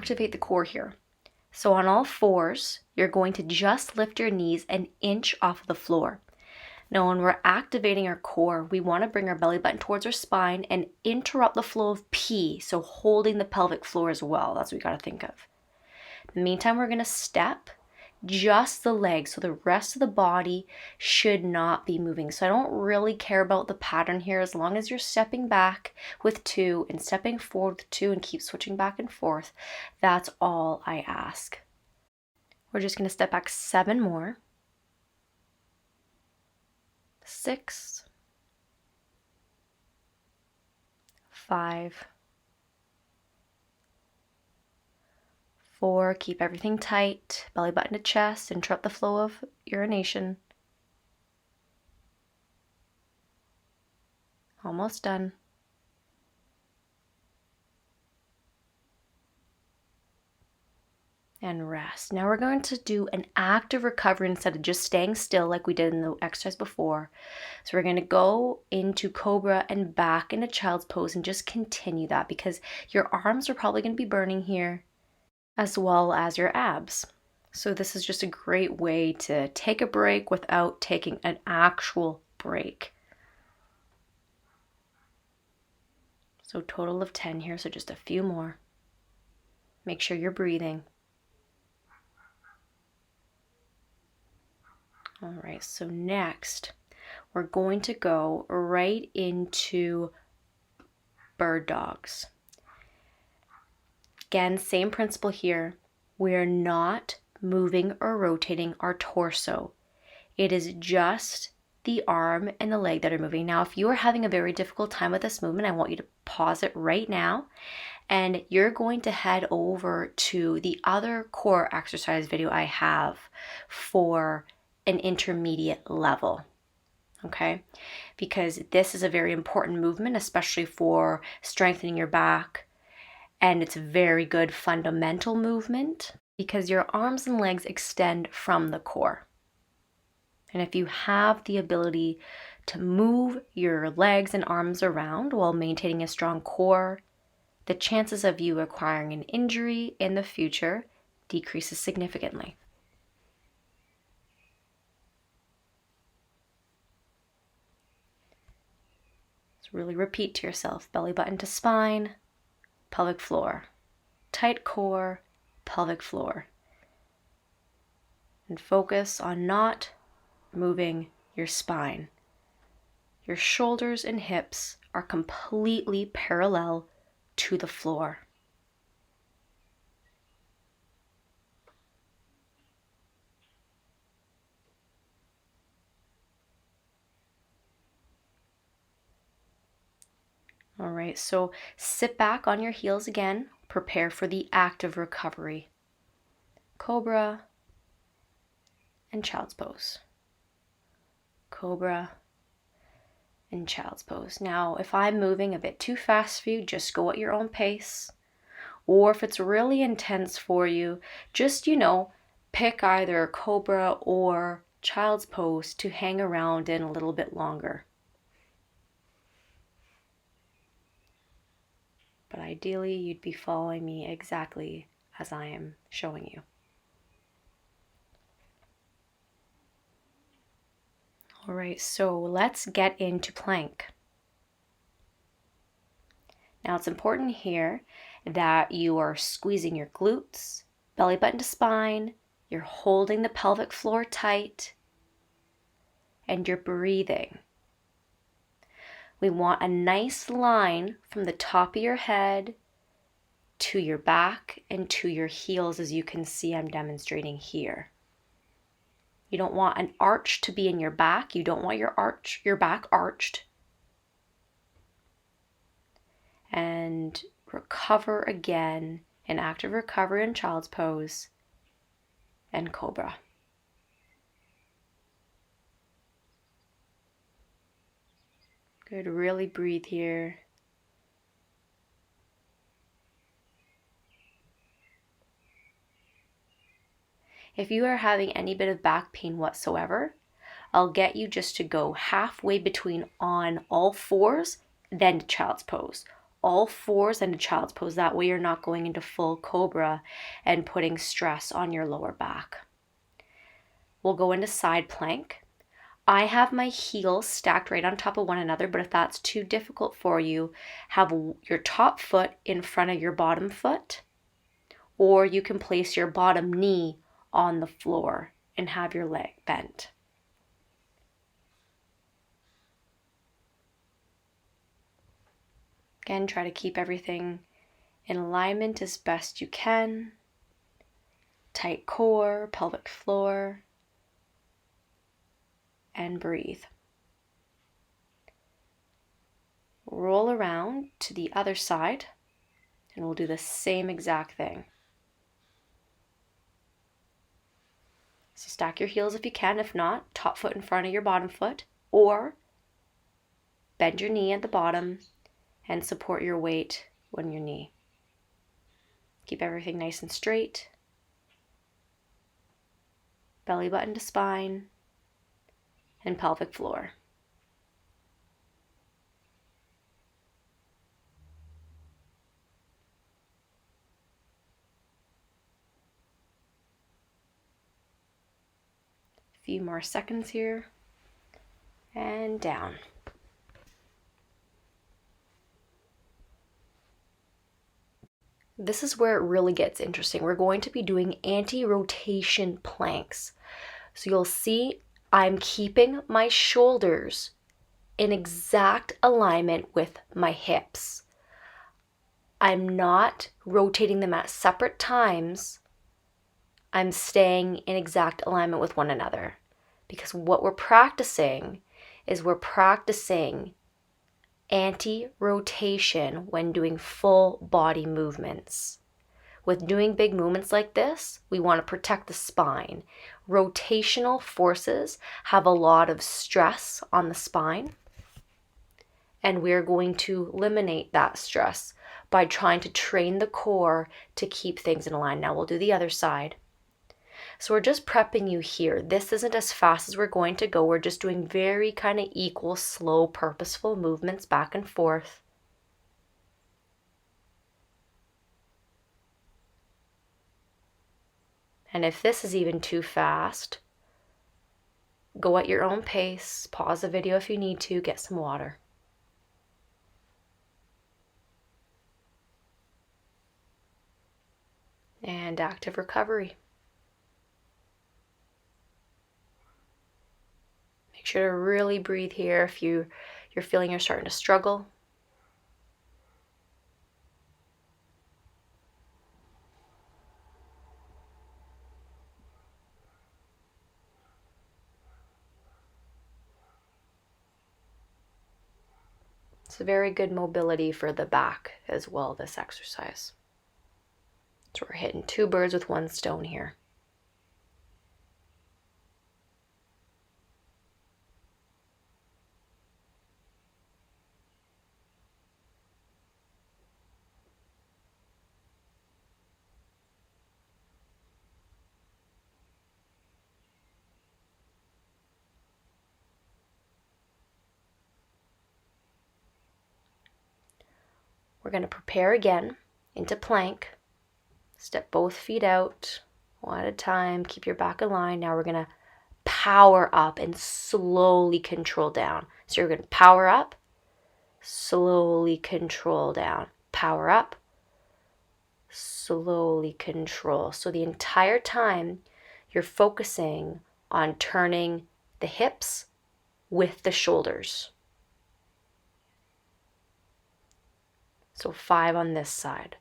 activate the core here. So on all fours, you're going to just lift your knees an inch off of the floor. Now, when we're activating our core, we want to bring our belly button towards our spine and interrupt the flow of P, so holding the pelvic floor as well. That's what we got to think of. In the meantime, we're going to step just the legs, so the rest of the body should not be moving. So I don't really care about the pattern here, as long as you're stepping back with 2 and stepping forward with 2 and keep switching back and forth. That's all I ask. We're just going to step back 7 more. 6, 5, 4, keep everything tight, belly button to chest, interrupt the flow of urination. Almost done. And rest. Now we're going to do an active recovery instead of just staying still like we did in the exercise before. So we're going to go into cobra and back into child's pose and just continue that, because your arms are probably going to be burning here as well as your abs. So this is just a great way to take a break without taking an actual break. So total of 10 here, so just a few more. Make sure you're breathing. All right, so next we're going to go right into bird dogs. Again, same principle here. We're not moving or rotating our torso. It is just the arm and the leg that are moving. Now, if you are having a very difficult time with this movement, I want you to pause it right now, and you're going to head over to the other core exercise video I have for an intermediate level, okay? Because this is a very important movement, especially for strengthening your back, and it's a very good fundamental movement because your arms and legs extend from the core. And if you have the ability to move your legs and arms around while maintaining a strong core, the chances of you acquiring an injury in the future decreases significantly. Really repeat to yourself, belly button to spine, pelvic floor, tight core, pelvic floor. And focus on not moving your spine. Your shoulders and hips are completely parallel to the floor. All right, so sit back on your heels again. Prepare for the active recovery. Cobra and child's pose. Cobra and child's pose. Now, if I'm moving a bit too fast for you, just go at your own pace. Or if it's really intense for you, just, pick either cobra or child's pose to hang around in a little bit longer. But ideally, you'd be following me exactly as I am showing you. All right, so let's get into plank. Now, it's important here that you are squeezing your glutes, belly button to spine, you're holding the pelvic floor tight, and you're breathing. We want a nice line from the top of your head to your back and to your heels, as you can see I'm demonstrating here. You don't want an arch to be in your back. You don't want your back arched. And recover again in active recovery in child's pose and cobra. Good, really breathe here. If you are having any bit of back pain whatsoever, I'll get you just to go halfway between on all fours, then to child's pose. all fours into child's pose. That way you're not going into full cobra and putting stress on your lower back. We'll go into side plank. I have my heels stacked right on top of one another, but if that's too difficult for you, have your top foot in front of your bottom foot, or you can place your bottom knee on the floor and have your leg bent. Again, try to keep everything in alignment as best you can. Tight core, pelvic floor, and breathe. Roll around to the other side, and we'll do the same exact thing. So stack your heels if you can. If not, top foot in front of your bottom foot, or bend your knee at the bottom and support your weight on your knee. Keep everything nice and straight. Belly button to spine and pelvic floor. A few more seconds here, and down. This is where it really gets interesting. We're going to be doing anti-rotation planks. So you'll see I'm keeping my shoulders in exact alignment with my hips. I'm not rotating them at separate times. I'm staying in exact alignment with one another. Because what we're practicing is we're practicing anti-rotation when doing full body movements. With doing big movements like this, we want to protect the spine. Rotational forces have a lot of stress on the spine, and we're going to eliminate that stress by trying to train the core to keep things in line. Now we'll do the other side. So we're just prepping you here. This isn't as fast as we're going to go. We're just doing very kind of equal, slow, purposeful movements back and forth. And if this is even too fast, go at your own pace. Pause the video if you need to. Get some water. And active recovery. Make sure to really breathe here if you're feeling you're starting to struggle. It's a very good mobility for the back as well, this exercise. So we're hitting two birds with one stone here. We're going to prepare again into plank. Step both feet out, one at a time. Keep your back aligned. Now we're going to power up and slowly control down. So you're going to power up, slowly control down. Power up, slowly control. So the entire time you're focusing on turning the hips with the shoulders. So 5 on this side.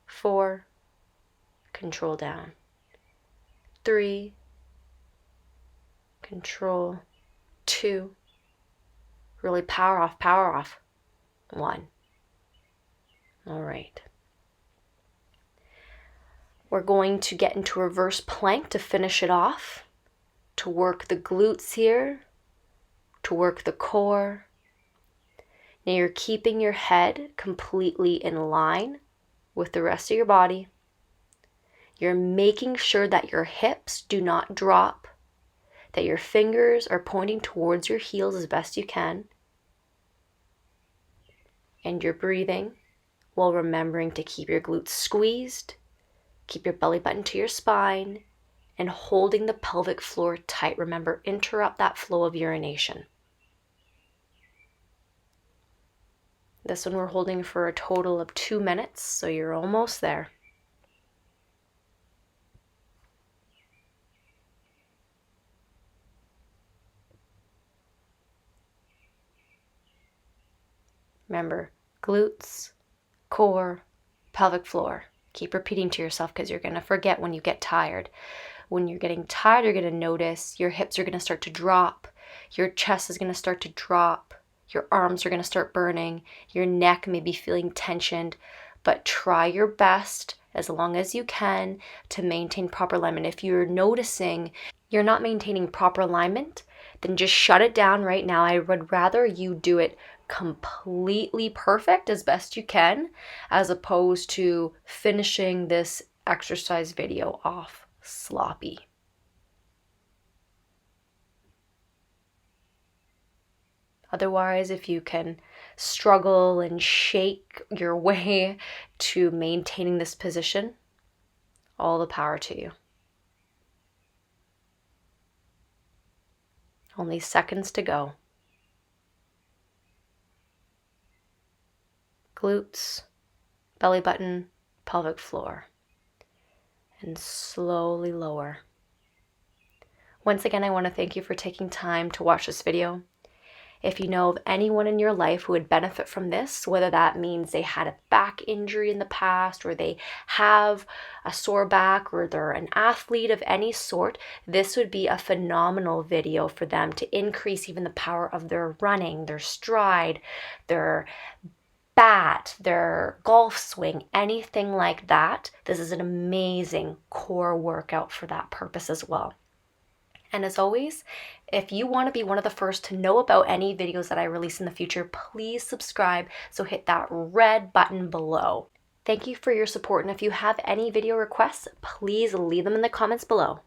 4, control down. 3, control. 2, really power off, power off. 1. All right. We're going to get into reverse plank to finish it off, to work the glutes here, to work the core. Now you're keeping your head completely in line with the rest of your body. You're making sure that your hips do not drop, that your fingers are pointing towards your heels as best you can. And you're breathing while remembering to keep your glutes squeezed, keep your belly button to your spine, and holding the pelvic floor tight. Remember, interrupt that flow of urination. This one we're holding for a total of 2 minutes, so you're almost there. Remember, glutes, core, pelvic floor. Keep repeating to yourself because you're going to forget when you get tired. When you're getting tired, you're going to notice your hips are going to start to drop. Your chest is going to start to drop. Your arms are going to start burning. Your neck may be feeling tensioned. But try your best, as long as you can, to maintain proper alignment. If you're noticing you're not maintaining proper alignment, then just shut it down right now. I would rather you do it completely perfect as best you can, as opposed to finishing this exercise video off sloppy. Otherwise, if you can struggle and shake your way to maintaining this position, all the power to you. Only seconds to go. Glutes, belly button, pelvic floor, and slowly lower. Once again, I want to thank you for taking time to watch this video. If you know of anyone in your life who would benefit from this, whether that means they had a back injury in the past, or they have a sore back, or they're an athlete of any sort, this would be a phenomenal video for them to increase even the power of their running, their stride, their bat, their golf swing, anything like that. This is an amazing core workout for that purpose as well. And as always, if you want to be one of the first to know about any videos that I release in the future, please subscribe. So hit that red button below. Thank you for your support. And if you have any video requests, please leave them in the comments below.